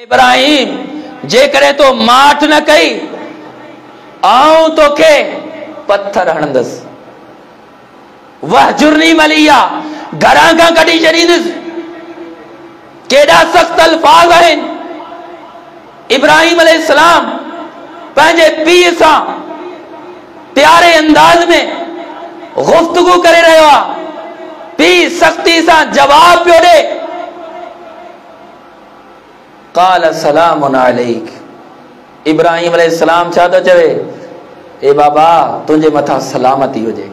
इब्राहिम जेकरे तो माठ न कई आऊं तोखे पत्थर हणंदस वहजुरनी मलिया घरां खां कढी छॾींदुसि। केॾा सख़्त अल्फाज़ आहिनि। इब्राहिम अलैहिस्सलाम पंहिंजे पीउ सां प्यारे अंदाज में गुफ्तगू करे रहियो आहे। पीउ सख़्ती सां जवाब पियो ॾे। क़ाल सलामुन अलैक। इब्राहिम अलैहिस्सलाम छा थो चवे? ए बाबा तुंहिंजे मथां सलामती हुजे।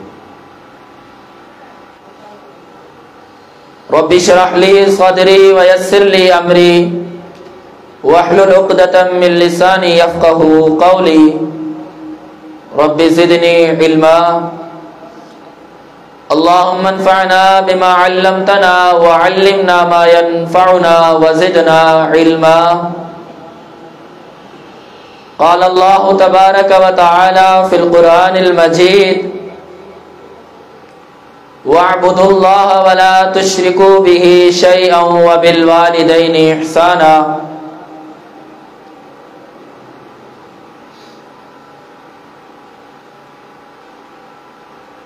रब्बि शरह ली सदरी वयस्सिर ली अमरी वहलुल उक़दतम मिन लिसानी यफ़क़हू क़ौली रब्बि ज़िदनी इल्मा अल्लाहुम्मा अन्फ़अना बिमा अल्लमतना व अल्लिमना मा यनफ़अुना व ज़िदना इल्मा। क़ाल अल्लाहु तबारक व तआला फ़िल क़ुरआनिल मजीद वअब्दुल्लाह व ला तुश्रिकू बिही शैअन व बिल वालिदैनि इहसाना।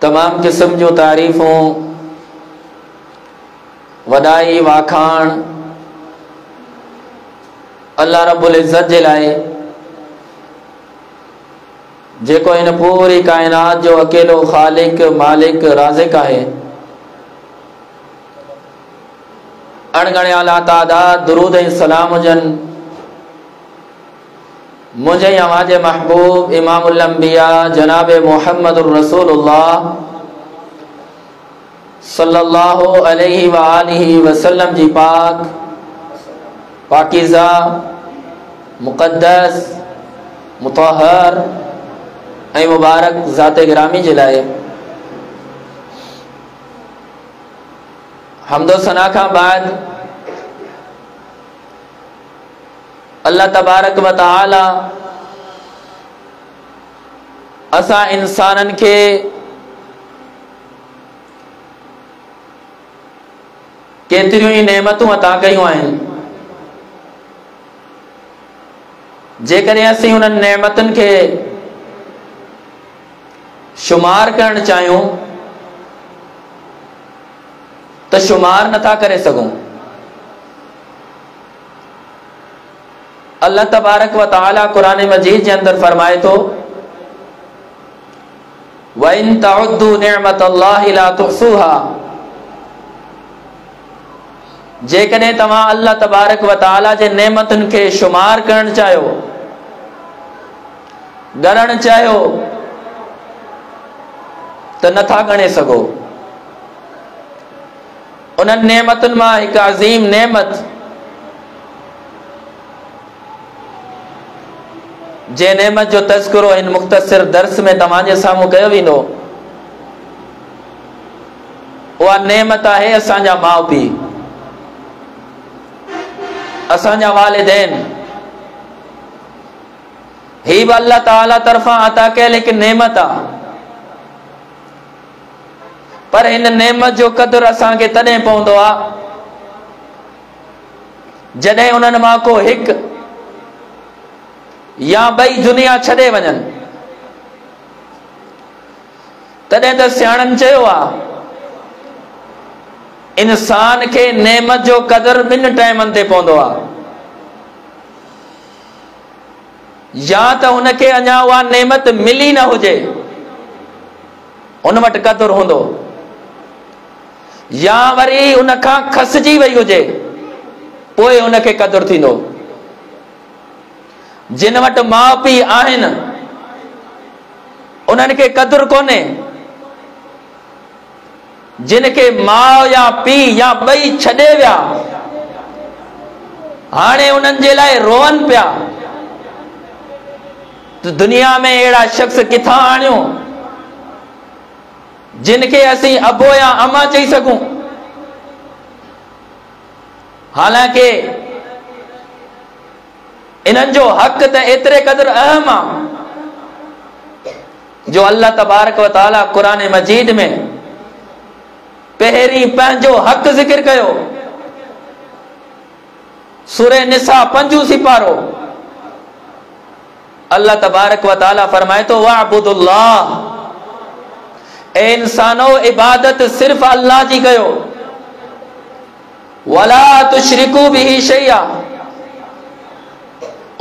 तमाम किस्म जो तारीफ़ों वॾाई वाखाण अल्लाह रब्बुल इज़्ज़त जे लाइ जेको इन पूरी कायनात जो अकेलो ख़ालिक मालिक राज़िक आहे। अणगणियाला तादाद दुरूद ऐं सलाम हुजनि मुझे अवाज़ महबूब इमामुल अंबिया जनाब मुहम्मदुर रसूलुल्लाह सल्लल्लाहु अलैहि व आलिहि वसल्लम जी पाक पाकीज़ा मुक़द्दस मुतहर ऐं मुबारक ज़ाते गिरामी जे लाइ हम्दो सना खां बाद अल्लाह तबारक व तआला असां इंसानन के केतिरियूं ई नेमतूं अता कयूं आहिनि। जेकॾहिं असीं उन्हनि नेमतुनि खे शुमार करणु चाहियूं त शुमार नथा करे सघूं। अल्लाह तबारक व तआला कुरान मजीद जे अंदर फरमाए थो व इन तउद्दू निअमतल्लाहि ला तुहसूहा। जेकॾहिं तव्हां अल्लाह तबारक व तआला जे नेमतुनि खे शुमार करणु चाहियो ॻणणु चाहियो त नथा ॻणे सघो। उन्हनि नेमतुनि मां हिकु अज़ीम नेमत जे नेमत जो तज़किरो इन मुख़्तसिर दर्स में तव्हांजे साम्हूं कयो वेंदो उहा नेमत आहे असांजा माउ पीउ असांजा वालिदैन। ही बि अल्लाह ताला तरफ़ां अता कयल हिकु नेमत आहे। पर हिन नेमत जो क़दुरु असांखे तॾहिं पवंदो आहे जॾहिं उन्हनि मां को हिकु या ॿई दुनिया छॾे वञनि। तॾहिं त सियाणनि चयो आहे इंसान खे नेमत जो क़दुरु ॿिनि टाइमनि ते पवंदो आहे। या त हुनखे अञा उहा नेमत मिली न हुजे उन वटि क़दुरु हूंदो या वरी उनखां खसिजी वई हुजे पोइ उनखे क़दुरु थींदो। जिन वटि माउ पीउ आहिनि उन्हनि खे क़दुरु कोन्हे। जिन खे माउ या पीउ या ॿई छॾे विया हाणे उन्हनि जे लाइ रोअनि पिया त दुनिया में अहिड़ा शख़्स किथां आणियूं जिन खे असीं अबो या अमा चई सघूं। हालांकि इन्हनि जो हक़ त एतिरे क़दुरु अहम आहे जो अल्लाह तबारक व तआला कुरान मजीद में पहिरीं पंहिंजो हक़ ज़िक्र कयो सूरह निसा 5 सिपारो अल्लाह तबारक व ताला फरमाए तो वाबुदुल्लाह, ए इंसानो इबादत सिर्फ अल्लाह जी कयो, वला तुशरिकू बिही शैया,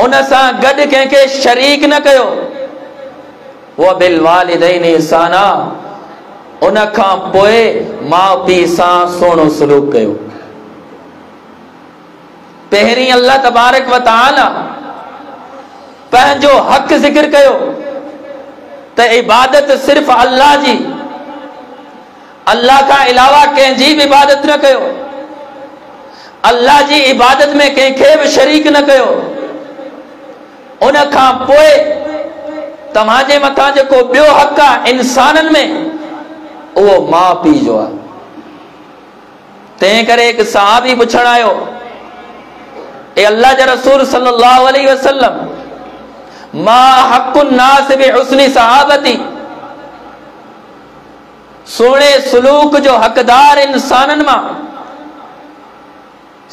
उन सां गॾु कंहिंखे शरीक न कयो, व बिल वालिदैन ihसाना, उन खां पोइ माउ पीउ सां सुहिणो सलूक कयो। पहिरीं अल्लाह तबारक व ताला पंहिंजो हक़ ज़िक्र कयो त इबादत सिर्फ अल्लाह जी, अल्लाह खां अलावा कंहिंजी बि इबादत न कयो, अल्लाह जी इबादत में कंहिंखे बि शरीक न कयो। उन खां पोइ तव्हांजे मथां जेको ॿियो हक़ आहे इंसाननि में, उहो माउ पीउ जो आहे। तंहिं करे हिकु सहाबी पुछण आयो, ए अल्लाह जे रसूल सल्लल्लाहु अलैहि वसल्लम, मा हक़्क़ुन नास बि हुस्नि सहाबती, सुहिणे सलूक जो हक़दार इंसाननि मां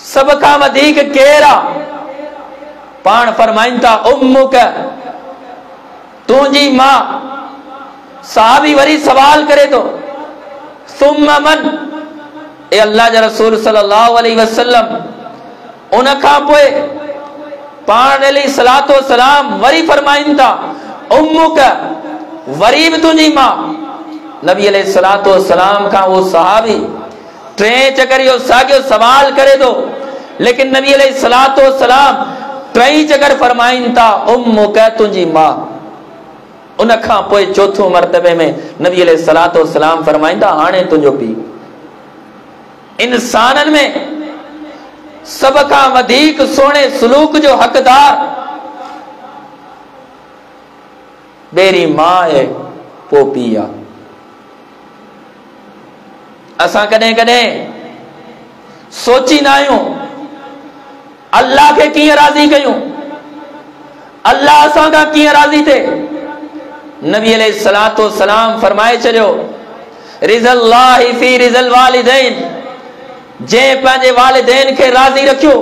सभ खां वधीक केरु आहे? पाण फरमाइनि था उम्मुक, तुंहिंजी मां। सहाबी वरी सवाल करे थो, सुम्मा मन, ए अल्लाह जे रसूल सल्लल्लाहु अलैहि वसल्लम, उन खां पोइ पाण अलैहिस्सलातु वस्सलाम वरी फरमाइनि था उम्मुक, वरी बि तुंहिंजी मां। नबी अलैहिस्सलातु वस्सलाम खां वो सहाबी टे चकर इहो साॻियो सवाल करे थो, लेकिन नबी अलैहिस्सलातु वस्सलाम टई चकर फरमाइनि था उम्मुक, तुंहिंजी मां। उन खां पोइ चौथों मर्तबे में नबी अलैहिस्सलातु वस्सलाम फरमाइनि था हाणे तुंहिंजो पीउ। इंसाननि में सभ खां वधीक सुहिणे सलूक जो हक़दार बेरी मां आहे, पोइ पीउ आहे। असां कॾहिं कॾहिं सोचींदा आहियूं अल्लाह खे कीअं राज़ी कयूं, अल्लाह असां खां कीअं राज़ी थिए। नबी अलैहिस्सलातु वस्सलाम फरमाए छॾियो, रिज़ल्लाहि फी रिज़ल वालिदैन, जंहिं पंहिंजे वालिदैन खे राज़ी रखियो,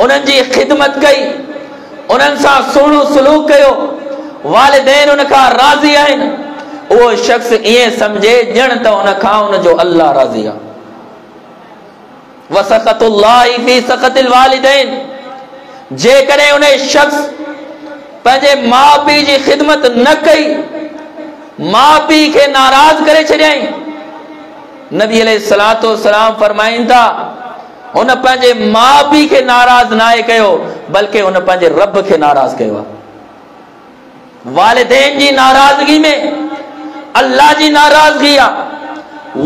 उन्हनि जी ख़िदमत कई, उन्हनि सां सुहिणो सलूक कयो, वालिदैन उन खां राज़ी आहिनि, उहो शख़्स ईअं सम्झे ॼण त उन खां उनजो अल्लाह राज़ी आहे। वसख़तुल्लाहि फी सख़तिल वालिदैन, जेकॾहिं उन शख़्स पंहिंजे माउ पीउ जी ख़िदमत न कई, माउ पीउ खे नाराज़ करे छॾियईं, नबी अलैहिस्सलातु वस्सलाम फरमाइनि था हुन पंहिंजे माउ पीउ खे नाराज़ नाहे कयो, बल्कि हुन पंहिंजे रब खे नाराज़ कयो आहे। वालिदैन जी नाराज़गी में अल्लाह जी नाराज़गी आहे,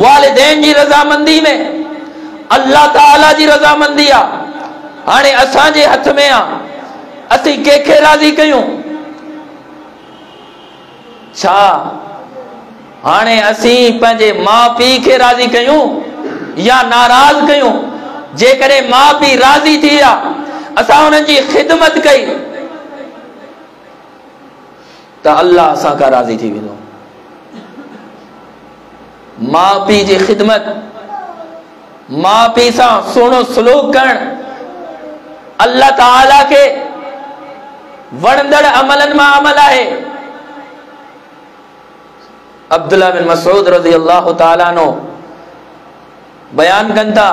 वालिदैन जी रज़ामंदी में अल्लाह ताला जी रज़ामंदी आहे। हाणे असांजे हथ में आहे असीं कंहिंखे राज़ी कयूं। छा हाणे असीं पंहिंजे माउ पीउ खे राज़ी कयूं या नाराज़ कयूं? जेकॾहिं माउ पीउ राज़ी थी विया, असां हुननि जी ख़िदमत कई, त अल्लाह असां खां राज़ी थी वेंदो। माउ पीउ जी ख़िदमत, माउ पीउ सां सुहिणो सलूक करणु अल्लाह ताला खे वणंदड़ अमलनि मां अमल आहे। अब्दुल्लाह बिन मसऊद रज़ी अल्लाह ताला अन्हु बयान कनि था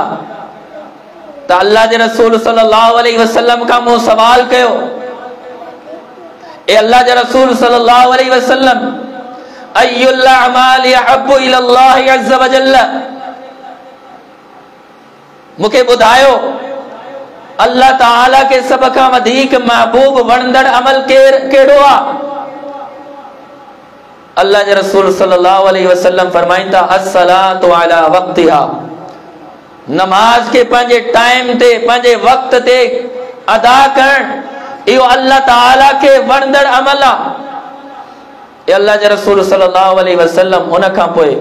त अल्लाह जे रसूल सल्लल्लाहु अलैहि वसल्लम खां मूं सवाल कयो, ए अल्लाह जे रसूल सल्लल्लाहु अलैहि वसल्लम, अय्युल अमालि अहब्बु इलल्लाहि अज़्ज़ व जल्ल, मूंखे ॿुधायो अल्लाह ताला के सभ खां वधीक महबूब वणंदड़ अमल कहिड़ो आहे? अल्लाह जे रसूल सल्लल्लाहु अलैहि वसल्लम फरमाइनि था अस्सलातु अला वक्तिहा, नमाज के पंहिंजे टाइम ते पंहिंजे वक्त ते अदा करणु इहो अल्लाह ताला के वणंदड़ अमल आहे। अल्लाह जे रसूल सल्लल्लाहु अलैहि वसल्लम उन खां पोइ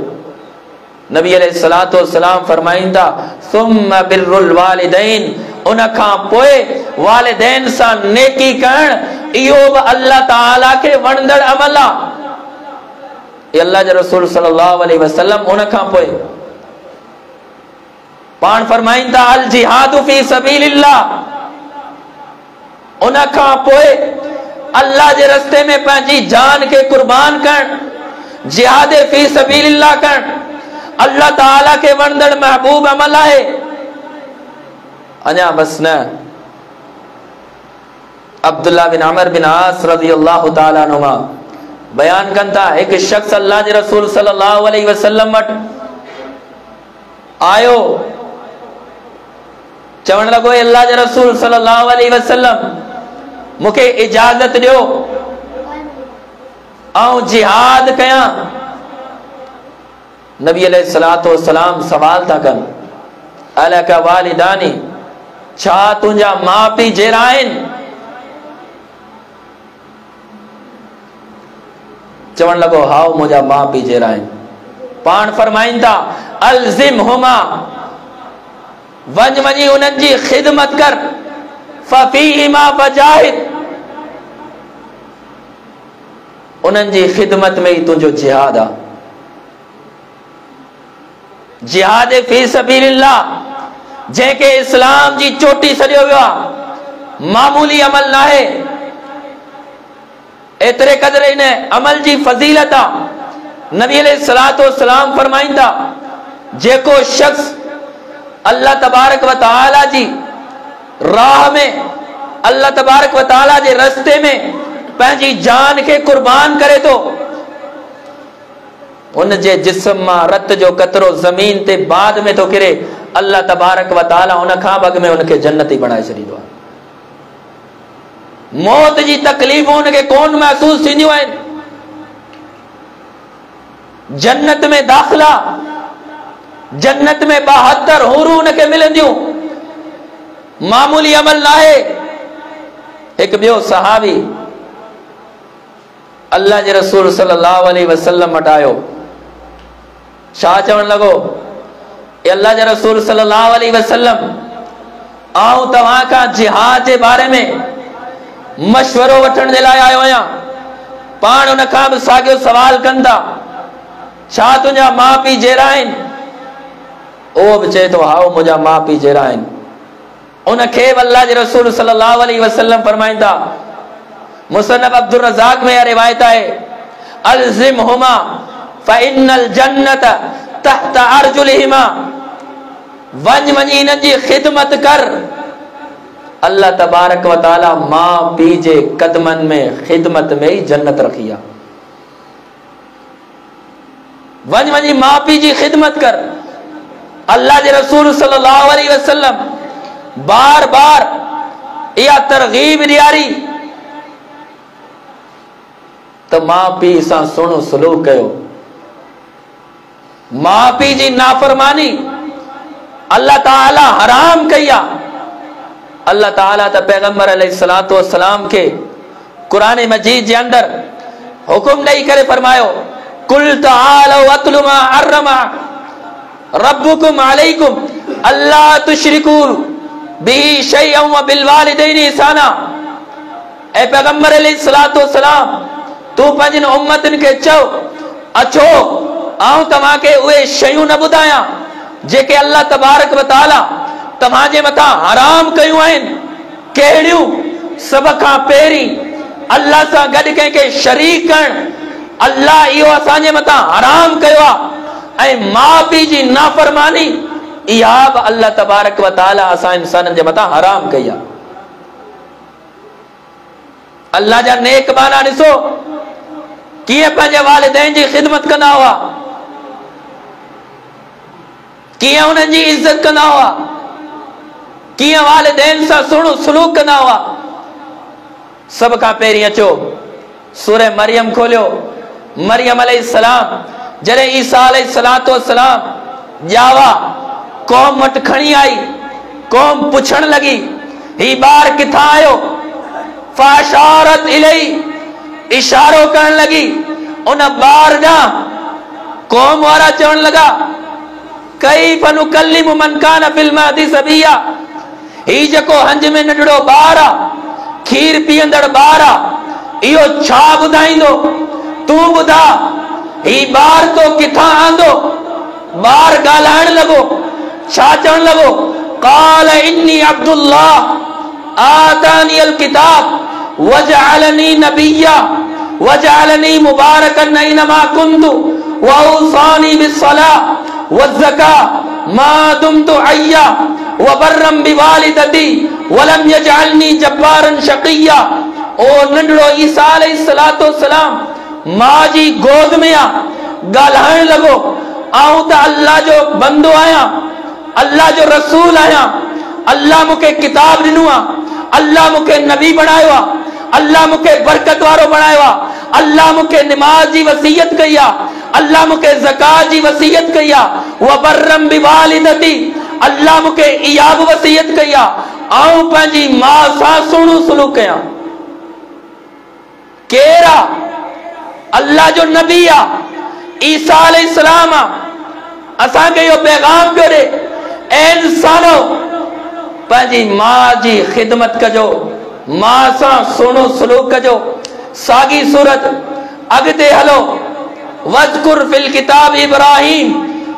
नबी अलैहिस्सलातु वस्सलाम फरमाइनि था सुम्मा बिर्रुल वालिदैन, उन खां पोइ वालिदैन सां नेकी करणु इहो बि अल्लाह ताला के वणंदड़ अमल आहे। अल्लाह जे रसूल सल्लल्लाहु अलैहि वसल्लम उन खां पोइ पाण फरमाइनि था अल जिहादु फी सबीलिल्लाह, उनखां पोइ अल्लाह जे रस्ते में पंहिंजी जान के कुर्बान करण, जिहाद फी सबीलिल्लाह करण अल्लाह ताला के वणंदड़ महबूब अमल है। अञा बस न, अब्दुल्ला बिन अमर बिन आस रज़ियल्लाहु ताला अन्हुमा बयान कन था, एक शख्स अल्लाह जे रसूल सल्लल्लाहु अलैहि वसल्लम वटि आयो, चवण लगो अल्लाह जे रसूल सल्लल्लाहु अलैहि वसल्लम मुखे इजाजत दियो आऊं जिहाद कयां। नबी अलैहिस्सलातु वस्सलाम सवाल था कन, अलका वालिदानी, छा तुंहिंजा माउ पीउ जहिड़ा आहिनि? चवण लॻो हाउ मुंहिंजा माउ पीउ जहिड़ा आहिनि। पाण फरमाइनि था अलज़िमहुमा, वञ वञी उन्हनि जी ख़िदमत कर, फ़फ़ीहिमा फ़जाहिद, उन्हनि जी ख़िदमत में ही तुंहिंजो जिहाद आहे। जिहाद फी सबीलिल्लाह जंहिंखे इस्लाम जी चोटी सॾियो वियो आहे, मामूली अमल न आहे। एतिरे क़दुरु इन अमल जी फज़ीलत आहे। नबी अलैहिस्सलातु वस्सलाम फरमाइनि था, जेको शख्स अल्लाह तबारक व तआला जी राह में, अल्लाह तबारक व तआला जे रस्ते में पंहिंजी जान के कुर्बान करे तो, उन जे जिस्म मां रत जो कतरो ज़मीन ते बाद में तो किरे, अल्लाह तबारक व तआला उन खां अॻु में उनखे जन्नती बणाए छॾींदो आहे। मौत जी तकलीफ़ूं उनखे कोन महसूस थींदियूं आहिनि। जन्नत में दाख़िला, जन्नत में 72 हूरूं उनखे मिलंदियूं, मामूली अमल न आहे। हिकु ॿियो सहाबी अल्लाह जे रसूल सल्लल्लाहु अलैहि वसल्लम वटि आयो, छा चवण लॻो, अल्लाह जे रसूल सल्लल्लाहु अलैहि वसल्लम, आऊं तव्हां खां जिहाद जे बारे में मशवरो वठण जे लाइ आयो आहियां। पाण उन खां बि साॻियो सवाल कनि था, छा तुंहिंजा माउ पीउ जहिड़ा आहिनि? उहो बि चए थो हाउ मुंहिंजा माउ पीउ जहिड़ा आहिनि। उनखे बि अल्लाह जे रसूल सल्लल्लाहु अलैहि वसल्लम फरमाइनि था, मुसन्नफ अब्दुर रज़ाक में रिवायत है, अलज़िमहुमा फ़इन्नल जन्नत तहत अर्जुलिहिमा, वञ वञी इन्हनि जी ख़िदमत कर। अल्लाह तबारक व तआला माउ पीउ जे कदमनि में ख़िदमत में ही जन्नत रखी आहे। वञ वञी माउ पीउ जी ख़िदमत कर। अल्लाह जे रसूल सल्लल्लाहु अलैहि वसल्लम बार बार इहा तरगीब ॾियारी त माउ पीउ सां सुहिणो सलूक कयो। माउ पीउ जी नाफरमानी अल्लाह ताला हराम कई आहे। अल्लाह ताला त पैगंबर अलैहिस्सलातु वस्सलाम के कुरान मजीद जे अंदर हुकुम ॾेई करे फरमायो, कुल तआलू अत्लु मा हर्रमा रब्बुकुम अलैकुम अल्ला तुश्रिकू बिही शैअन व बिल वालिदैनि ihसाना। ए पैगंबर अलैहिस्सलातु वस्सलाम, तू पंहिंजनि उम्मतनि खे चओ, अचो आऊं तव्हांखे उहे शयूं न ॿुधायां जेके अल्लाह तबारक व तआला तव्हांजे मथां हराम कयूं आहिनि। कहिड़ियूं? सभ खां पहिरीं अल्लाह सां गॾु कंहिंखे शरीक करणु, अल्लाह इहो असांजे मथां हराम कयो आहे। ऐं माउ पीउ जी नाफरमानी, इहा बि अल्लाह तबारक व तआला असां इंसाननि जे मथां हराम कई आहे। अल्लाह जा नेक बाना ॾिसो कीअं पंहिंजे वालिदैन जी ख़िदमत कंदा हुआ, कीअं उन्हनि जी इज़त कंदा हुआ, कीअं वालिदैन सां सुहिणो सलूक कंदा हुआ। सभ खां पहिरीं अचो सूरह मरियम खोलियो। मरियम अलैहिस्सलाम जॾहिं ईसा अलैहिस्सलातु वस्सलाम ॼावा कौम वटि खणी आई, कौम पुछण लॻी ही ॿार किथां आयो? फ़अशारत इलैहि, इशारो करण लॻी उन ॿार ॾांहुं। कौम वारा चवण लॻा, कैफ़ नुकल्लिमु मन कान फ़िल महदी सबिया, ही जेको हंज में नंढड़ो ॿार आहे, खीर पीअंदड़ ॿार आहे, इहो छा ॿुधाईंदो? तूं ॿुधा ही ॿार तो किथां आंदो? ॿार ॻाल्हाइण लॻो, छा चवण लॻो? क़ाल इन्नी अब्दुल्लाह आतानियल किताब वजअलनी नबिय्या वजअलनी मुबारकन ऐनमा कुन्तु वऔसानी बिस्सलाह वज़्ज़का मा दुमतु हय्या वबर्रम बिवालिदती वलम यजअलनी जब्बारन शक़िय्या। ओ नंढड़ो ईसा अलैहिस्सलातु वस्सलाम मां जी गोद में आ ॻाल्हाइण लॻो, आऊं त अल्लाह जो बंदो आहियां, अल्लाह जो रसूल आहियां, अल्लाह मूंखे किताब ॾिनो आहे, अल्लाह मूंखे नबी बणायो आहे, अल्लाह मूंखे बरकत वारो बणायो आहे, अल्लाह मूंखे निमाज जी वसीयत कई आहे, अल्लाह मूंखे ज़कात जी वसीयत कई आहे, वबर्रम बिवालिदती अल्लाह मूंखे इहा बि वसीयत कई आहे, आऊं पंहिंजी मां सां सुहिणो सलूक कयां। केरु आहे? अल्लाह जो नबी आहे, ईसा अलैहिस्सलाम आहे। असांखे इहो पैगाम पियो ॾे, ऐ इंसानो पंहिंजी मां जी ख़िदमत कजो, मां सां सुहिणो सलूक कजो। साॻी सूरत अॻिते हलो, वज़कुर फिल किताब इब्राहीम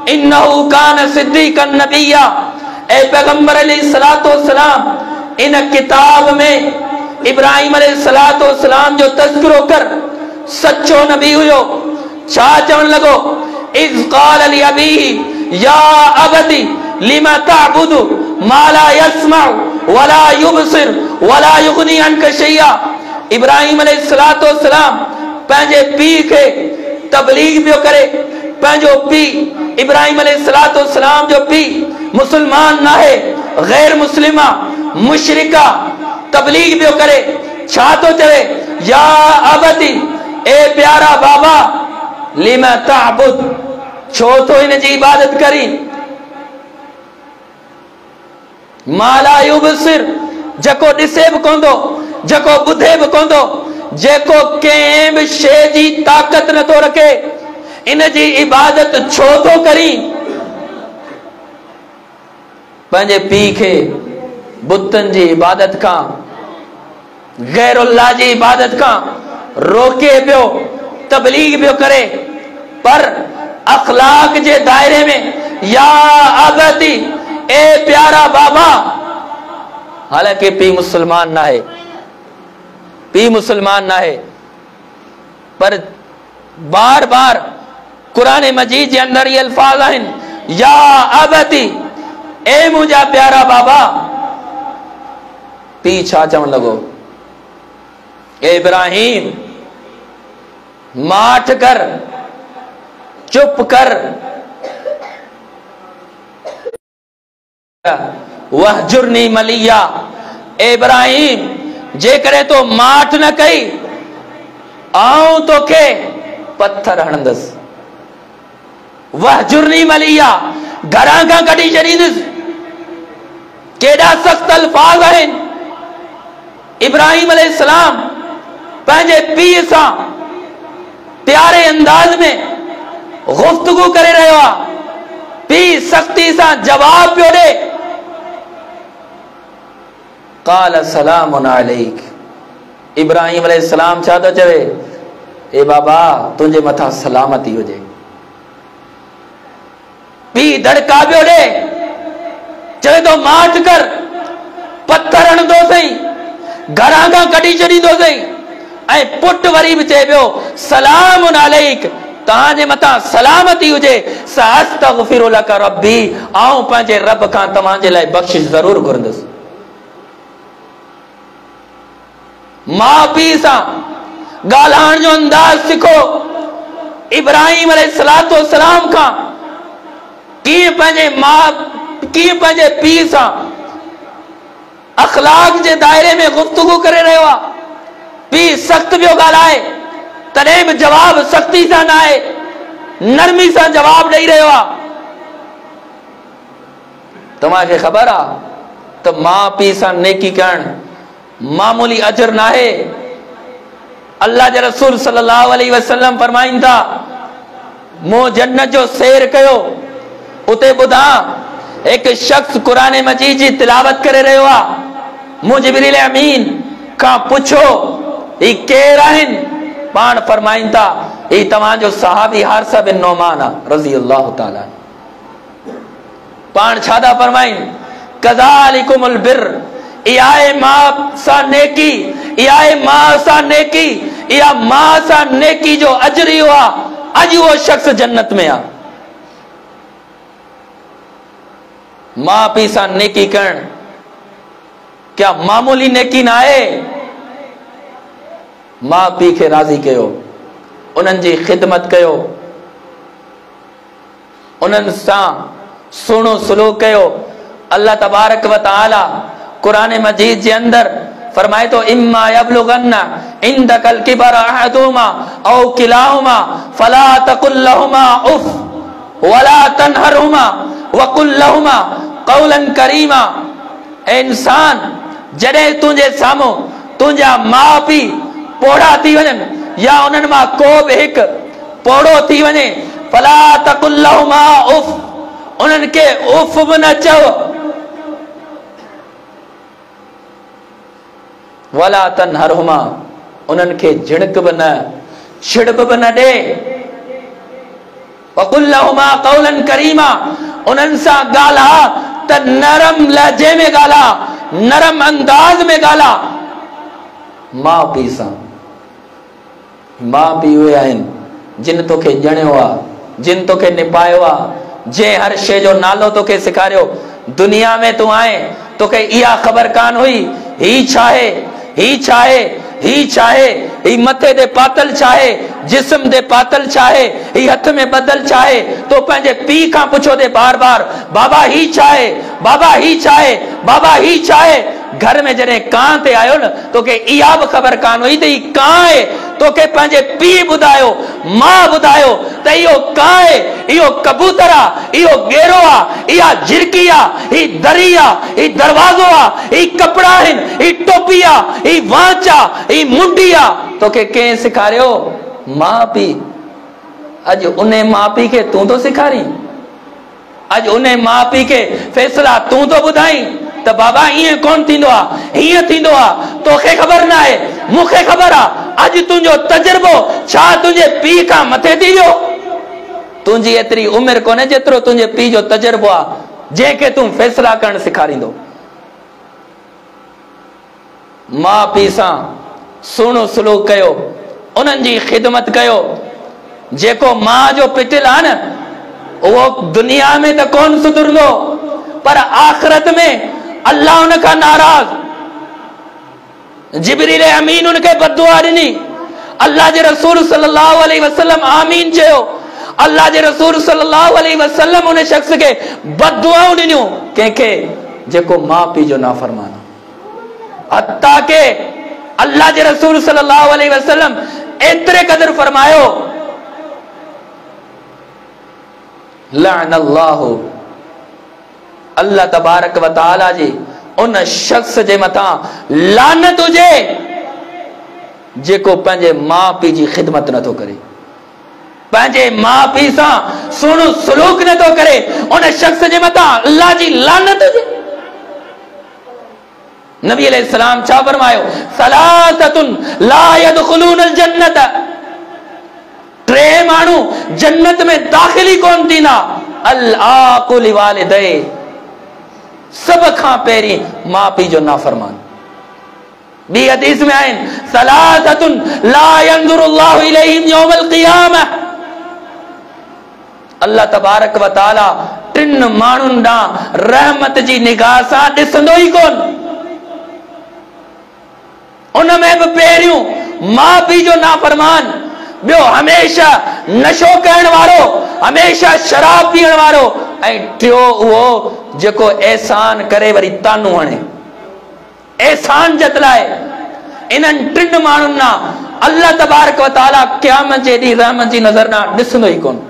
इन्नहु कान सिद्दीक़न नबिय्या। ए पैगंबर अलैहिस्सलातु वस्सलाम इन किताब में इब्राहीम अलैहिस्सलातु वस्सलाम जो तज़किरो कर, सच्चो नबी हुयो। छा चवण लॻो? इज़ क़ाल लि अबीही या अबती लिमा तअबुदु मा ला यस्मउ वला युबसिर वला युगनी अन्का शैया। इब्राहीम अलैहिस्सलातु वस्सलाम पंहिंजे पीउ खे तबलीग पियो करे। पंहिंजो पीउ इब्राहीम अलैहिस्सलातु वस्सलाम जो पीउ मुसलमान नाहे, गैर मुस्लिमा, मुशरिका, तबलीग पियो करे। छा तो चवे? या अबती, ए प्यारा बाबा, लिमा तअबुद, छो तो इन जी इबादत करी? माला युबसिर, जेको ॾिसे बि कोंदो, जेको ॿुधे बि कोंदो, जेको कंहिं बि शइ जी ताक़त नथो रखे, इन जी इबादत छो थो करी? पंहिंजे पीउ खे बुतनि जी इबादत खां, गैरुल्लाह जी इबादत खां रोके पियो, तबलीग पियो करे, पर अखलाक जे दायरे में या अबती, ए प्यारा बाबा, हालांकि पीउ मुसलमान ना है, पीउ मुसलमान ना है, पर बार बार कुरान मजीद के अंदर ये अल्फाज आहिन, या अबती, ए मुझा प्यारा बाबा। पीउ छा चवण लॻो? ए इब्राहिम, माठ कर, चुप कर, वहजुरनी मलिया। ए इब्राहिम, जेकरे तो माठ न कई, आऊं तोखे पत्थर हणंदसि। वहजुरनी मलिया, घरां खां कढी छॾींदुसि। केॾा सख़्त अल्फाज आहिनि। इब्राहिम अलैहिस्सलाम पंहिंजे पीउ सां प्यारे अंदाज में गुफ्तगू करे रहियो आहे। पीउ सख्ती सां जवाब पियो ॾे। क़ाल सलामुन अलैक। इब्राहिम अलैहिस्सलाम छा थो चवे? ए बाबा, तुंहिंजे मथां सलामती हुजे। पीउ दड़का पियो ॾे, चवे तो माठ कर, पत्थर हणंदो सही, घरां खां कढी छॾींदो सही। ऐं पुट वरी बि चए पियो, सलामुन अलैक, तव्हांजे मथां सलामती हुजे। सअस्तगफिरु लक रब्बी, आऊं पंहिंजे रब खां तव्हांजे लाइ बख़्शिश ज़रूर घुरंदुसि। मां पीउ सां ॻाल्हाइण जो अंदाज़ सिखो। इब्राहिम अलैहिस्सलातु वस्सलाम खां कीअं पंहिंजे पीउ सां अखलाक जे दायरे में गुफ्तगू करे रहियो आहे। पीउ सख्त पियो ॻाल्हाए, तॾहिं बि जवाब सख्ती सां न आहे, नरमी सां जवाब ॾेई रहियो आहे। तव्हांखे ख़बर आहे त मां पीउ सां नेकी करणु मामूली अजर न आहे। अल्लाह जे रसूल सल्लल्लाहु अलैहि वसल्लम फरमाइनि था, मूं जन्नत जो सैर कयो, उते ॿुधा हिकु शख्स कुरान मजीद जी तिलावत करे रहियो आहे। मूं जिब्रील अमीन खां पुछो, ही केरु आहिनि? पाण फरमाइनि था, ही तव्हांजो सहाबी हारिसा बिन नौमान आहे रज़ी अल्लाह ताला। पाण छा था फरमाइनि? कज़ालिकुमुल बिर, इहा आहे मां सां नेकी, इहा आहे मां सां नेकी, इहा मां सां नेकी जो अजर इहो आहे। अॼु उहो शख्स जन्नत में आहे। मां पीउ सां नेकी करण क्या मामूली नेकी न आहे? मां पीउ खे राज़ी कयो, उन्हनि जी ख़िदमत कयो, उन्हनि सां सुहिणो सलूक कयो। अल्लाह तबारक व तआला कुरान मजीद जे अंदर फरमाए तो इम्मा यबलुगन्ना इंदकल किबर अहदुहुमा औ किलाहुमा फला तकुल लहुमा उफ वला तनहरुमा वकुल लहुमा कौलन करीमा। ए इंसान, जॾहिं तुंहिंजे साम्हूं तुंहिंजा माउ पीउ पोड़ा थी वञनि या उन्हनि मां को बि हिकु पोड़ो थी वञे, फला तकुल लहुमा उफ, उन्हनि खे उफ बि न चओ, वला तनहरुमा, उन्हनि खे झिड़क बि न, छिड़प बि न ॾे। वकुल लहुमा कौलन करीमा, उन्हनि सां ॻाल्हा त नरम लहजे में ॻाल्हा, नरम अंदाज में ॻाल्हा। माउ पीउ सां, माउ पीउ उहे आहिनि जिन तोखे ॼणियो आहे, जिन तोखे निभायो आहे, जंहिं हर शइ जो नालो तोखे सेखारियो। दुनिया में तूं आए, तोखे इहा ख़बर कान हुई ही छा आहे, ही छा आहे, ही छा आहे, ही मथे ते पातल छा आहे, जिस्म ते पातल छा आहे, ही हथ में बदल छा आहे। तो पंहिंजे पीउ खां पुछो ते बार बार, बाबा ही छा आहे, बाबा ही छा आहे, बाबा ही छा आहे। घर में जॾहिं कां ते आयो न, तोखे इहा बि ख़बर कान हुई त ही कां आहे। तोखे पंहिंजे पीउ ॿुधायो, मां ॿुधायो त इहो कां आहे, इहो कबूतर आहे, इहो गेरो आहे, इहा झिरकी आहे, ही दरी आहे, ही दरवाज़ो आहे, ही कपिड़ा आहिनि, ही टोपी आहे, ही वांच आहे, ही मुंडी आहे। तोखे कंहिं सेखारियो? माउ पीउ। अॼु उन माउ पीउ खे तूं थो सेखारीं, अॼु उन माउ पीउ खे फ़ैसिला तूं थो ॿुधाईं त बाबा ईअं कोन थींदो आहे, हीअं थींदो आहे। तोखे ख़बर न आहे, मूंखे ख़बर आहे। अॼु तुंहिंजो तजुर्बो छा तुंहिंजे पीउ खां मथे थी वियो? तुंहिंजी एतिरी उमिरि कोन्हे जेतिरो तुंहिंजे पीउ जो तजुर्बो आहे, जंहिंखे तूं फ़ैसिला करणु सेखारींदो। माउ पीउ सां सुहिणो सलूक कयो, उन्हनि जी ख़िदमत कयो। जेको मां जो पिटिल आहे न, उहो दुनिया में त कोन सुधरंदो, पर आख़िरत में अल्लाह उन खां नाराज़। जिब्रील अमीन उनखे बददुआ ॾिनी, अल्लाह जे रसूल सल्लल्लाहु अलैहि वसल्लम आमीन चयो। अल्लाह जे रसूल सल्लल्लाहु अलैहि वसल्लम उन शख्स खे बददुआऊं ॾिनियूं, कंहिंखे? जेको माउ पीउ जो नाफ़रमान। हत्ता के अल्लाह जे रसूल सल्लल्लाहु अलैहि वसल्लम एतिरे क़दर फरमायो, लअनल्लाहु, अल्लाह तबारक व तआला जी उन शख्स जे मथां लानत हुजे जेको पंहिंजे माउ पीउ जी ख़िदमत नथो करे, पंहिंजे माउ पीउ सां सुहिणो सलूक नथो करे। उन शख्स जे मथां अल्लाह जी लानत हुजे। नबी अलैहिस्सलाम छा फरमायो? सलासतुन ला यदखुलूनल जन्नत, टे माण्हू जन्नत में दाख़िल ही कोन थींदा। अल आक़ु लिवालिदै, सब खां पहिरीं माउ पीउ जो नाफ़रमान। ॿी हदीस में आहिनि, सलासतुन ला यंज़ुरुल्लाहु इलैहिम यौमल क़ियामह, अल्लाह तबारक व तआला टिन माण्हुनि ॾांहुं रहमत जी निगाह सां ॾिसंदो ई कोन। उनमें बि पहिरियों माउ पीउ जो नाफ़रमान, ॿियो हमेशा नशो करण वारो, हमेशा शराब पीअण वारो, ऐं टियों उहो जेको एहसान करे वरी तानू हणे, एहसान जतलाए। इन्हनि टिन माण्हुनि ना अल्लाह तबारक व तआला क़यामत जे ॾींहुं रहमत जी नज़र ना ॾिसंदो ई कोन।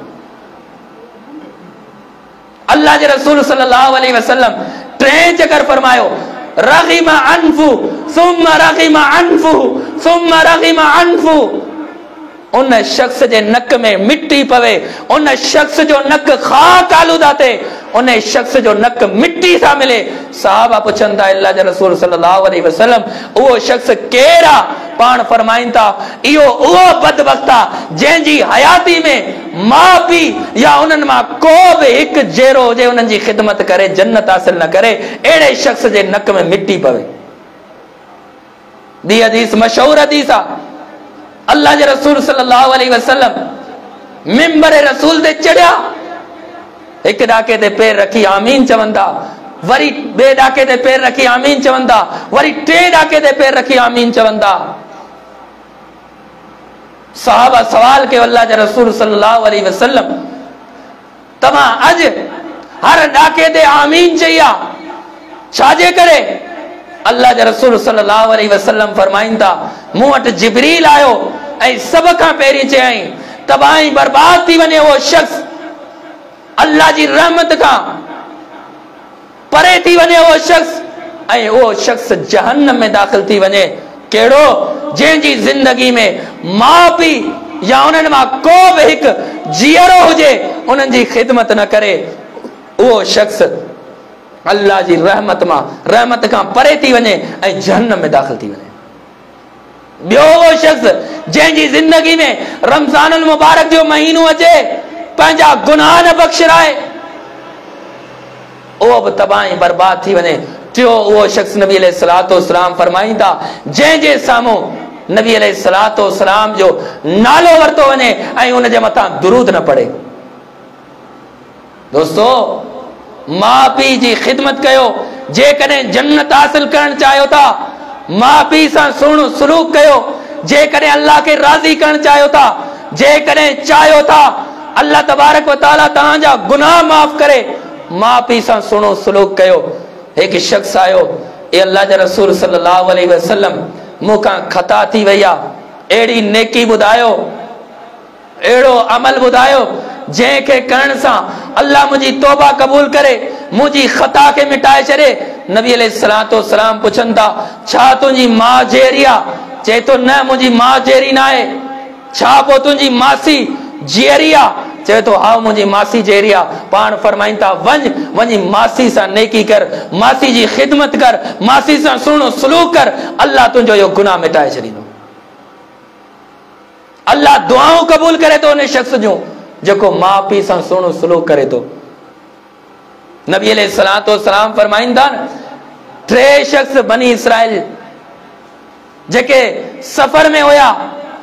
अल्लाह जे रसूल सल्लल्लाहु अलैहि वसल्लम टे चकर फरमायो, रग़िम अनफु सुम्मा रग़िम अनफु सुम्मा रग़िम अनफु। उन शख्स जे नक में मिट्टी पवे, उन शख्स जो नक खाक आलूदा थे, उन शख्स जो नक मिट्टी सां मिले। साहबा पुछनि था अल्लाह जे रसूल सल्लल्लाहु अलैहि वसल्लम उहो शख्स केरु आहे? पाण फरमाइनि था, इहो उहो बदबख्त आहे जंहिंजी हयाती में माउ पीउ या उन्हनि मां को बि हिकु जहिड़ो हुजे उन्हनि जी ख़िदमत करे जन्नत हासिल न करे। अहिड़े शख्स जे नक में मिट्टी पवे। दी हदीस मशहूर हदीस आ, अल्लाह जे रसूल सल्लल्लाहु अलैहि वसल्लम मिंबर रसूल ते चढ़िया, एक डाके ते पैर रखी आमीन चवंदा, वरी बे डाके ते पैर रखी आमीन चवंदा, वरी टे डाके ते पैर रखी आमीन चवंदा। सहाबा सवाल के अल्लाह जे रसूल सल्लल्लाहु अलैहि वसल्लम तमा अज हर डाके ते आमीन चईया छाजे करे? अल्लाह जे रसूल सल्लल्लाहु अलैहि वसल्लम फरमाइंदा, मूं वटि जिब्रील आयो ऐं सब खां पहिरीं चयईं तबाही बर्बाद थी वञे वो शख्स, अल्लाह जी रहमत खां परे थी वञे वो शख्स, ऐं वो शख्स जहन्नम में दाखिल थी वञे। केड़ो? जंहिंजी जिंदगी में माउ पीउ या उन्हनि मां को बि हिकु जीअरो हुजे उन्हनि जी ख़िदमत न करे, उहो शख्स अल्लाह जी रहमत खां परे थी वञे ऐं जहन्नम में दाखिल थी वञे। ॿियो उहो शख्स जंहिंजी जिंदगी में रमज़ानुल मुबारक जो महीनो अचे, पंहिंजा गुनाह न बख़्शराए, उहो बि तबाही बर्बाद थी वञे। टियों उहो शख्स नबी अलैहिस्सलातु वस्सलाम फरमाईंदा, जंहिंजे साम्हूं नबी अलैहिस्सलातु वस्सलाम जो नालो वरतो वञे ऐं उनजे मथां दुरूद न पढ़े। दोस्तो, माउ पीउ जी ख़िदमत कयो। जेकॾहिं जन्नत हासिल करणु चाहियो था, माउ पीउ सां सुहिणो सलूक कयो। जेकॾहिं अल्लाह खे राज़ी करणु चाहियो था, जेकॾहिं चाहियो था अल्लाह तबारक व तआला तव्हांजा गुनाह माफ़ करे, माउ पीउ सां सुहिणो सलूक कयो। एक शख्स आयो, ए अल्लाह जे रसूल सल्लल्लाहु अलैहि वसल्लम, मूंखां खता थी वई आहे, अहिड़ी नेकी ॿुधायो, अहिड़ो अमल ॿुधायो जंहिंखे करण सां अल्लाह मुंहिंजी तौबा क़बूल करे, मुंहिंजी खता खे मिटाए छॾे। नबी अलैहिस्सलातु वस्सलाम पुछनि था, छा तुंहिंजी माउ जहिड़ी आहे? चए थो, न मुंहिंजी माउ जहिड़ी न आहे। छा पोइ तुंहिंजी मासी जहिड़ी आहे? चए थो, हा मुंहिंजी मासी जहिड़ी आहे। पाण फरमाइनि था, वञी मासी सां नेकी कर, मासी जी ख़िदमत कर, मासी सां सुहिणो सलूक कर, अल्लाह तुंहिंजो इहो गुनाह मिटाए छॾींदो। अल्लाह दुआऊं क़बूल करे थो उन शख्स जूं जेको माउ पीउ सां सुहिणो सलूक करे थो। नबी अलैहिस्सलातु वस्सलाम फरमाईंदा, टे शख्स बनी इसराइल जेके सफ़र में हुया,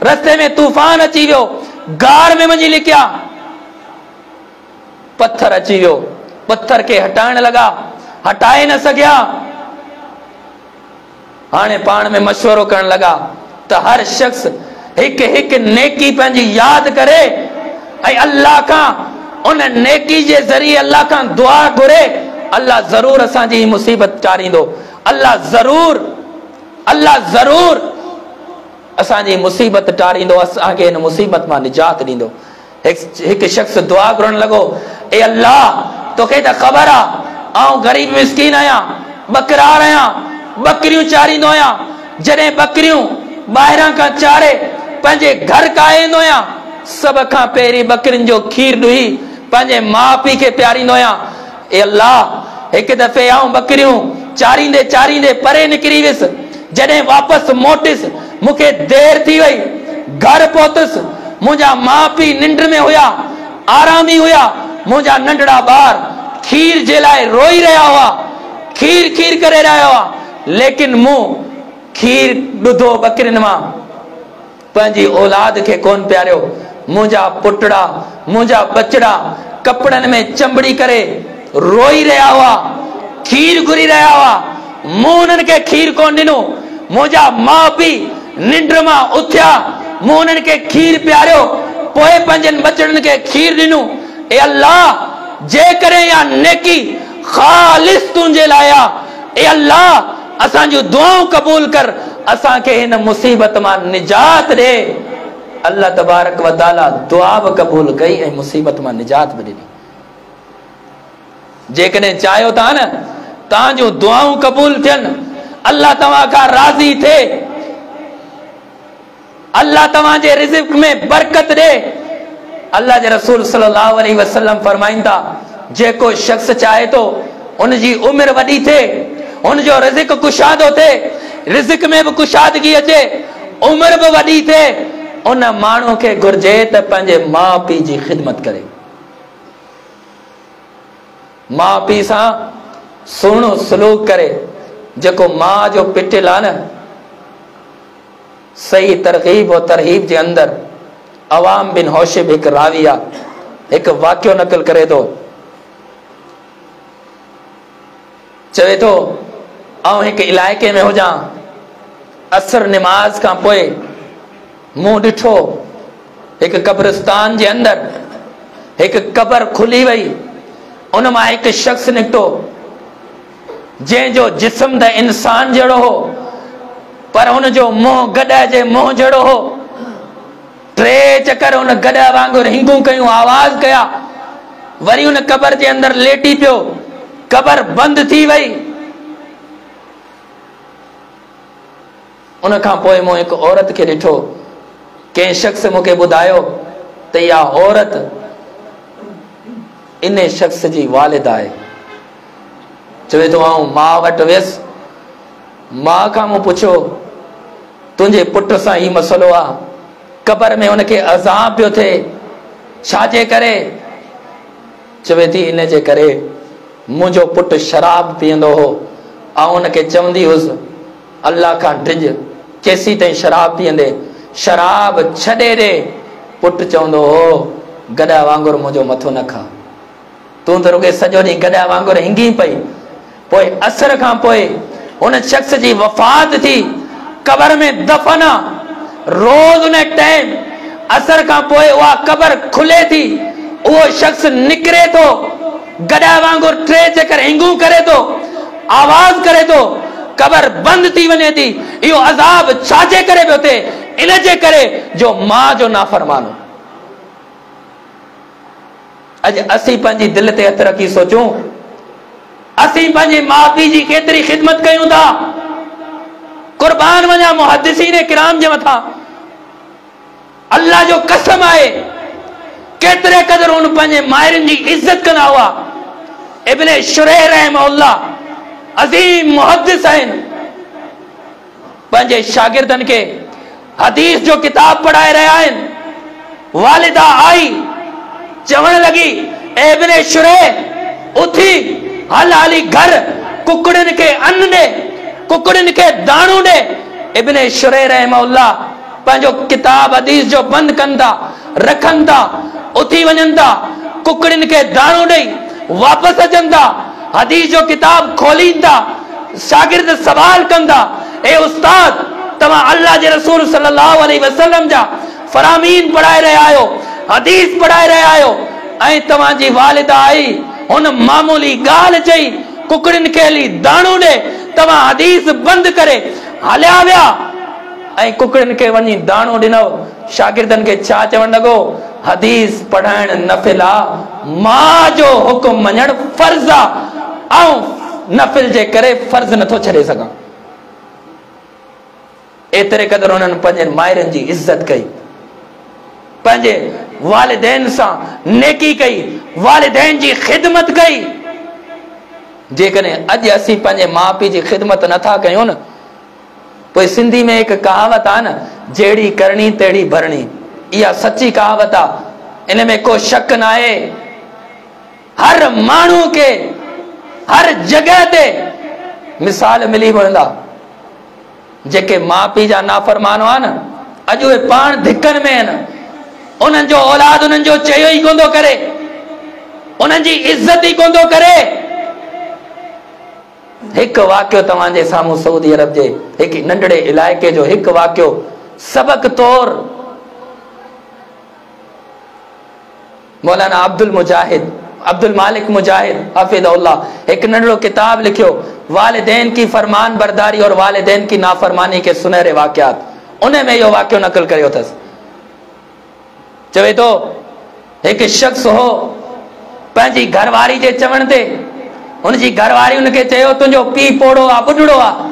रस्ते में तूफ़ान अची वियो, गार में वञी लिकिया, पत्थर अची वियो, पत्थर खे हटाइण लॻा, हटाए न सघिया। हाणे पाण में मशवरो करण लॻा त हर शख्स हिकु हिकु नेकी पंहिंजी यादि करे ऐं अल्लाह खां उन नेकी जे ज़रिए अल्लाह खां दुआ घुरे, अल्लाह ज़रूर असांजी मुसीबत टारींदो। अल्लाह ज़रूर असांजी मुसीबत टारींदो, असांखे हिन मुसीबत मां निजात ॾींदो। हिकु शख्स दुआ घुरण लॻो, ए अल्लाह, तोखे त ख़बर आहे आउं ग़रीब मिस्कीन आहियां, बकरार आहियां, बकरियूं चारींदो आहियां। जॾहिं बकरियूं ॿाहिरां खां चारे पंहिंजे घर काईंदो आहियां, सभ खां पहिरीं बकरियुनि जो खीर ॾुही पंहिंजे माउ पीउ खे पियारींदो आहियां। ए अल्लाह, हिकु दफ़े आउं बकरियूं चारींदे चारींदे परे निकिरी वियुसि। जॾहिं वापसि मोटियुसि, मूंखे देरि थी वई, घर पहुतुसि, मुंहिंजा माउ पीउ निंड में हुआ, आरामी हुआ, मुंहिंजा नंढड़ा ॿार खीर जे लाइ रोई रहिया हुआ, खीर खीर करे रहिया हुआ, लेकिन मूं खीर ॾुधो बकरियुनि मां, पंहिंजी औलाद खे कोन पियारियो। मुंहिंजा पुटड़ा, मुंहिंजा बचड़ा कपड़नि में चंबड़ी करे रोई रहिया हुआ, खीर घुरी रहिया हुआ, मूं उन्हनि खे खीर कोन ॾिनो। मुंहिंजा माउ पीउ निंड मां उथिया, मूं उन्हनि खे खीर पियारियो, पोइ पंहिंजनि बचड़नि खे खीर ॾिनो। ए अल्लाह, जेकॾहिं इहा नेकी ख़ालिस तुंहिंजे लाइ आहे, ए अल्लाह असांजूं दुआऊं क़बूल कर, असांखे हिन मुसीबत मां निजात ॾे। अल्लाह तबारक व तआला दुआ बि क़बूल कई ऐं मुसीबत मां निजात बि ॾिनी। जेकॾहिं चाहियो था न तव्हांजूं दुआऊं क़बूल थियनि, अल्लाह तव्हां खां राज़ी थिए, अल्लाह तव्हांजे रिज़्क़ में बरकत ॾे। अल्लाह जे रसूल सल्लल्लाहु अलैहि वसल्लम फरमाईंदा, जेको शख्स चाहे थो उनजी उम्र वॾी थिए, उनजो रिज़्क़ कुशादो थिए, रिज़्क़ में बि कुशादगी अचे, उम्र बि वॾी थिए, उन माण्हू खे घुर्जे त पंहिंजे माउ पीउ जी ख़िदमत करे, माउ पीउ सां सुहिणो सलूक करे। जेको माउ जो पिटिल आहे न, सही तरगीब और तरहीब के अंदर अवाम बिन हौशिब एक राविया एक वाक्य नकल करे तो चवे तो आउं एक इलाके में हो जा असर नमाज का पोए मुंह डिठो एक कब्रिस्तान के अंदर एक कबर खुली वही उन मां एक शख्स निकतो जो जिस्म द इंसान जड़ो हो पर उन जो मुंह गड़ा जे मुंह जड़ो हो। टे चक्कर उन गड़ा वांगुर हिंगू कयूं आवाज कया वरी उन कबर के अंदर लेटी पियो कबर बंद थी वई। उन खां पोइ मूं एक औरत के डिठो के शख्स मुके बुधायो त या औरत इन शख्स जी वालिदा है। चवे तो आऊं मां वट वियस मां का मूं पुछो तुझे पुट सां ही मसलो आ कबर में उनके अज़ाब पियो थे छाजे करे। चवे थी इन जे करे मुझो पुट शराब पींदो हो आऊं उनके चवंदी हुस अल्लाह का डिज केसी ताईं शराब पींदे शराब छड़े दे। पुट चवंदो हो गड़ा वांगुर मुझो मथो न खा तू तो रुगे सजो दी गड़ा वांगुर हिंगी पई। पोइ असर खां पोइ उन शख्स जी वफात थी कबर में दफना रोज उन टाइम असर का पोए वह कबर खुले थी वो शख्स निकरे तो गड़ा वांगुर टे चक्कर हिंगू करे तो आवाज करे तो कबर बंद थी वने थी। यो अजाब छाजे करे पियो थे इन जे करे जो मां जो नाफरमानो। अज असी पंहिंजी दिल ते हथ रखी सोचूं असी पंहिंजे मां पीउ जी केतरी खिदमत कयूं था। कुर्बान वञा मुहद्दिसीन किराम जे मथा अल्लाह जो कसम आए केतरे कदर उन पंहिंजे मायरनि जी इज्जत कंदा हुआ। इब्न शुरैह रहमहुल्लाह अजीम मुहद्दिस आहिनि पंहिंजे शागिर्दनि खे हदीस जो किताब पढ़ाए रहिया आहिनि। वालिदा आई चवण लगी ए इब्न शुरैह उथी हल हाली घर कुकड़नि खे अन्न दे कुकड़नि के दाणू दे। इब्न शुरैह रहमहुल्लाह पंहिंजो किताब हदीस जो बंद कंदा रखंदा उथी वञंदा कुकड़नि के दाणू ॾेई वापस अचंदा हदीस जो किताब खोलींदा शागिर्द सवाल कंदा ए उस्ताद तव्हां अल्लाह जे रसूल सल्लल्लाहु अलैहि वसल्लम जा फरामीन पढ़ाए रहिया आहियो हदीस पढ़ाए रहिया आहियो ऐं तव्हां जी वालिदा आई हुन मामूली ॻाल्हि चई कुकड़नि खे हली दाणू ॾे तव्हां हदीस बंद करे हलिया विया ऐं कुकड़नि खे वञी दाणो ॾिनो। शागिर्दनि खे छा चवण लॻो हदीस पढ़ाइण नफ़िल आहे मां जो हुकुम मञण फर्ज़ आहे ऐं नफ़िल जे करे फर्ज़ नथो छॾे सघां। एतिरे क़दर उन्हनि पंहिंजे माइरनि जी इज़त कई पंहिंजे वालिदैन सां नेकी कई वालिदैन जी ख़िदमत कई। जेकॾहिं अॼु असीं पंहिंजे माउ पीउ जी ख़िदमत नथा कयूं न पोइ सिंधी में हिकु कहावत आहे न जहिड़ी करणी तहिड़ी भरणी। इहा सची कहावत आहे इन में को शक न आहे। हर माण्हू खे हर जॻह ते मिसाल मिली वेंदा जेके माउ पीउ जा नाफ़रमान हुआ न अॼु उहे पाण धिकनि में आहिनि। उन्हनि जो औलाद उन्हनि जो चयो ई कोन थो करे उन्हनि जी इज़त ई कोन थो करे। हिकु वाक़ियो तव्हांजे साम्हूं सऊदी अरब जे हिकु नंढड़े इलाइक़े जो हिकु वाक़ियो सबक तौर मौलाना अब्दुल मालिक मुजाहिद हफ़िज़हुल्लाह हिकु नंढड़ो किताब लिखियो वालिदैन की फरमान बरदारी और वालिदैन की नाफरमानी के सुनहरे वाक़ियात। उन में इहो वाक़ियो नक़ल करियो अथसि। चवे थो हिकु शख़्स हो पंहिंजी घरवारी जे चवण ते हुनजी घरवारी हुनखे चयो तुंहिंजो पीउ पोड़ो आहे ॿुढड़ो आहे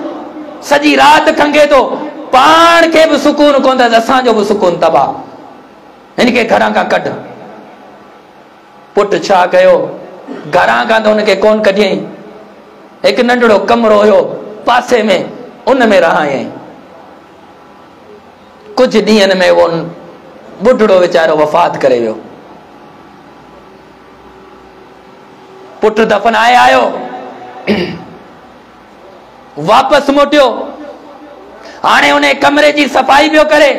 सॼी राति खंघे थो पाण खे बि सुकून कोन अथसि असांजो बि सुकून तबाह हिनखे घरां खां कढ। पुटु छा कयो घरां खां त हुनखे कोन कढियईं हिकु नंढड़ो कमरो हुयो पासे में उन में रहायईं। कुझु ॾींहंनि में उहो ॿुढड़ो वीचारो वफ़ात करे वियो। पुट दफनाए आयो वापस मोटियो हाणे उन कमरे जी सफ़ाई पियो करे।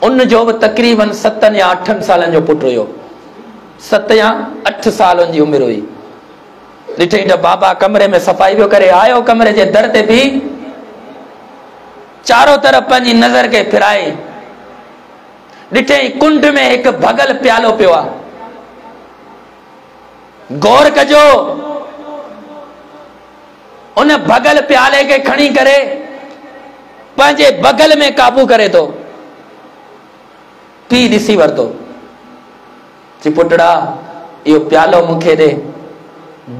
उन जो बि तक़रीबन 7 या 8 सालनि जो पुटु हुयो, 7 या 8 सालनि जी उमिरि हुई। ॾिठई त बाबा कमरे में सफ़ाई पियो करे। आयो कमरे जे दर ते भी चारों तरफ़ पंहिंजी नज़र खे फिराए ॾिठई कुंड में हिकु भगल प्यालो पियो आहे। गौर कजो, उन भगल प्याले के खणी करे पंहिंजे बगल में काबू करे तो पी ॾिसी वरतो। चई पुटड़ा इहो प्यालो मूंखे ॾे,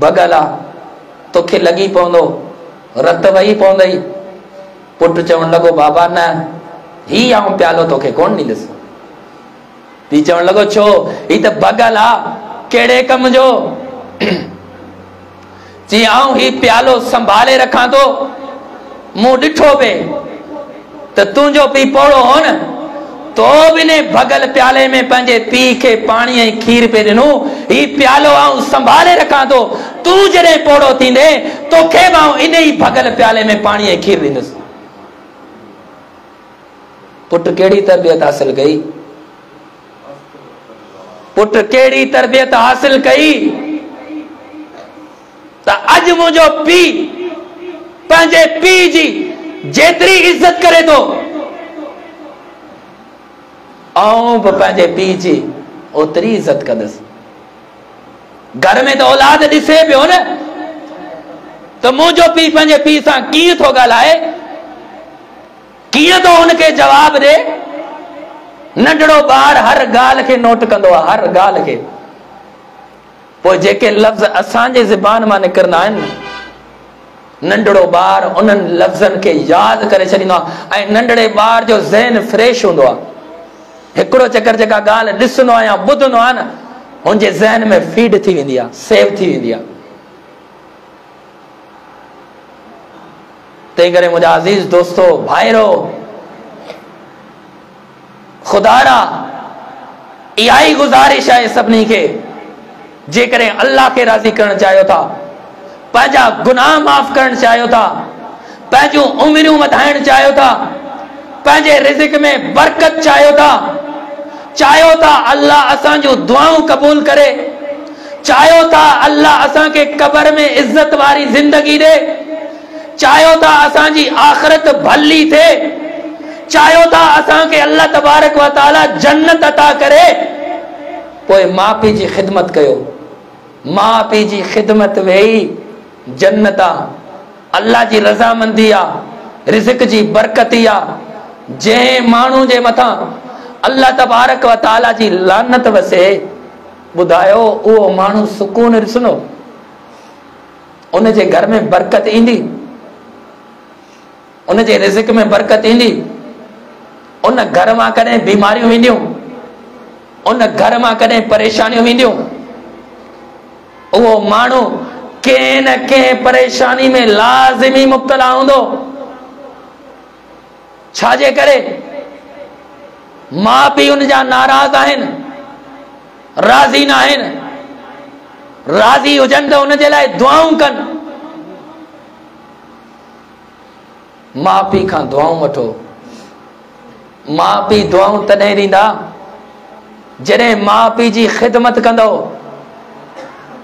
बगल आ, तोखे लगी पवंदो, रत वही पवंदई। पुट चवण लॻो बाबा न, ही आऊं प्यालो तोखे कोन ॾींदुसि। पी चवण लॻो छो, ही त बगल आ, कहिड़े कम जो? जी आऊं ही प्यालो संभाले रखां तो, मूं ॾिठो पे त तुंहिंजो पी पोड़ो हो न, तो बि ने भगल प्याले में पंहिंजे पी खे पाणी ऐं खीर पे ॾिनो। ही प्यालो आऊं संभाले रखां तो, तूं जॾहिं पोड़ो थींदे तोखे बि आऊं इन ई भगल प्याले में पाणी ऐं खीर ॾींदुसि। पुट कहिड़ी तरबियत हासिल कई, पुट कहिड़ी तरबियत हासिल कई त अॼु मुंहिंजो पी पंहिंजे पी जी जेतिरी इज्जत करे तो, आऊं बि पंहिंजे पी जी ओतिरी इज्जत कंदुसि। घर में त औलाद ॾिसे पियो न त मुंहिंजो पी पंहिंजे पी सां कीअं थो ॻाल्हाए, कीअं तो हुनखे जवाब ॾे। नंढड़ो ॿार हर ॻाल्हि खे नोट कंदो आहे, हर ॻाल्हि खे। पोइ जेके लफ़्ज़ असांजे ज़बान मां निकिरंदा आहिनि, नंढड़ो ॿार उन्हनि लफ़्ज़नि खे यादि करे छॾींदो आहे ऐं नंढड़े ॿार जो ज़हन फ्रेश हूंदो आहे। हिकिड़ो चकर जेका ॻाल्हि ॾिसंदो आहे या ॿुधंदो आहे न, हुनजे ज़हन में फीड थी वेंदी आहे, सेव थी वेंदी आहे। तंहिं करे मुंहिंजा अज़ीज़ दोस्तो भाइरो, खुदारा इहा ई गुज़ारिश आहे सभिनी खे, जेकॾहिं अल्लाह खे राज़ी करणु चाहियो था, पंहिंजा गुनाह माफ़ करणु चाहियो था, पंहिंजूं उमिरियूं वधाइणु चाहियो था, पंहिंजे रिज़्क़ में बरकत चाहियो था अल्लाह असांजूं दुआऊं क़बूल करे, चाहियो था अल्लाह असांखे क़बर में इज़्ज़त वारी ज़िंदगी ॾे, चाहियो था असांजी आख़िरत भली थिए, चाहियो था असांखे अल्लाह तबारक व तआला जन्नत अता करे, पोइ माउ पीउ जी ख़िदमत कयो। माउ पीउ जी ख़िदमत वेही जन्नत आहे, अल्लाह जी रज़ामंदी आहे, रिज़्क़ जी बरकती आहे। जंहिं माण्हू जे मथां अल्लाह तबारक व तआला जी लानत वसे, ॿुधायो उहो माण्हू सुकून ॾिसंदो, उनजे घर में बरकत ईंदी, उनजे रिज़्क़ में बरकत ईंदी, उन घर मां कॾहिं बीमारियूं वेंदियूं, उन घर मां कॾहिं परेशानियूं वेंदियूं। उहो माण्हू कंहिं न कंहिं परेशानी में लाज़िमी मुब्तला हूंदो। छाजे करे? माउ पीउ उन जा नाराज़ आहिनि, राज़ी न आहिनि। राज़ी हुजनि त उन जे लाइ दुआऊं कनि। माउ पीउ खां दुआऊं वठो। माउ पीउ दुआऊं तॾहिं ॾींदा जॾहिं माउ पीउ जी ख़िदमत कंदो,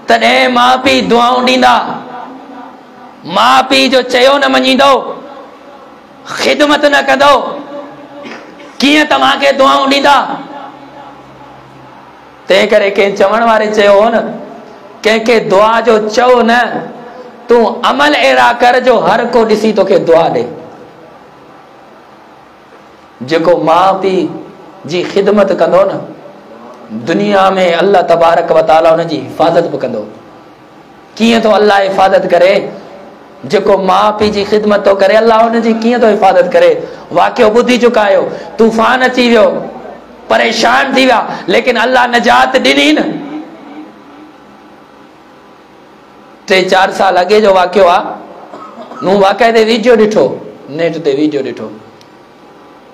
तॾहिं माउ पीउ दुआऊं ॾींदा। माउ पीउ जो चयो न मञींदो, ख़िदमत न कंदो, कीअं तव्हांखे दुआऊं ॾींदा? तंहिं करे कंहिं चवण वारे चयो हो न, कंहिंखे दुआ जो चओ न, तूं अमल अहिड़ा कर जो हर को ॾिसी तोखे दुआ ॾे। जेको माउ पीउ जी ख़िदमत कंदो न, दुनिया में अल्लाह तबारक व तआला उन जी हिफ़ाज़त बि कंदो। कीअं तो अल्लाह हिफ़ाज़त करे? जेको माउ पीउ जी ख़िदमत तो करे, अल्लाह उन जी कीअं तो हिफ़ाज़त करे? वाक़ियो ॿुधी चुका आहियो, तूफ़ान अची वियो, परेशान थी विया, लेकिन अल्लाह नजात ॾिनी न। 3-4 साल अॻे जो वाक़ियो आहे। मूं वाक़ई ते वीडियो ॾिठो, नेट ते वीडियो ॾिठो।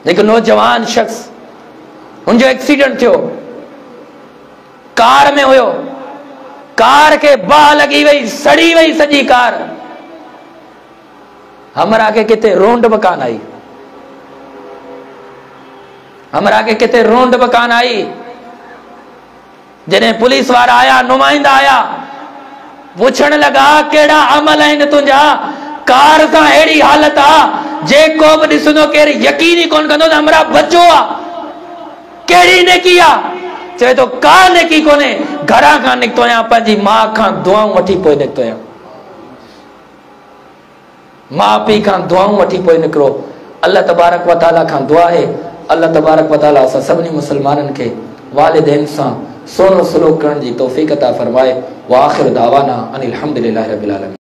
हिकु नौजवान शख़्स, हुनजो एक्सीडेंट थियो, कार में हुयो, कार खे बाहि लॻी वई, सड़ी वई सॼी कार। हमरा के किते रोंड बकान आई, हमरा के किते रोंड बकान आई। जने पुलिस वारा आया, नुमाइंदा आया, पूछण लगा केड़ा अमल आहिनि तुंहिंजा, कार सां अहिड़ी हालत आ जेको बि ॾिसंदो केरु यकीन ई कोन कंदो त हमरा बचो आ। कहिड़ी नेकी आ? चवे तो का नेकी कोन्हे, घरां खां निकितो आहियां, पंहिंजी माउ खां दुआऊं वठी पोइ निकितो आहियां, माउ पीउ खां दुआऊं वठी पोइ निकिरो। अल्लाह तबारक व तआला खां दुआ आहे, अल्लाह तबारक व तआला असां सभिनी मुसलमाननि खे वालिदैन सां सोनो सलूक करण जी तौफ़ीक़ अता फरमाए। व आखिर दावाना अनिल हम्दुलिल्लाहि रब्बिल आलमीन।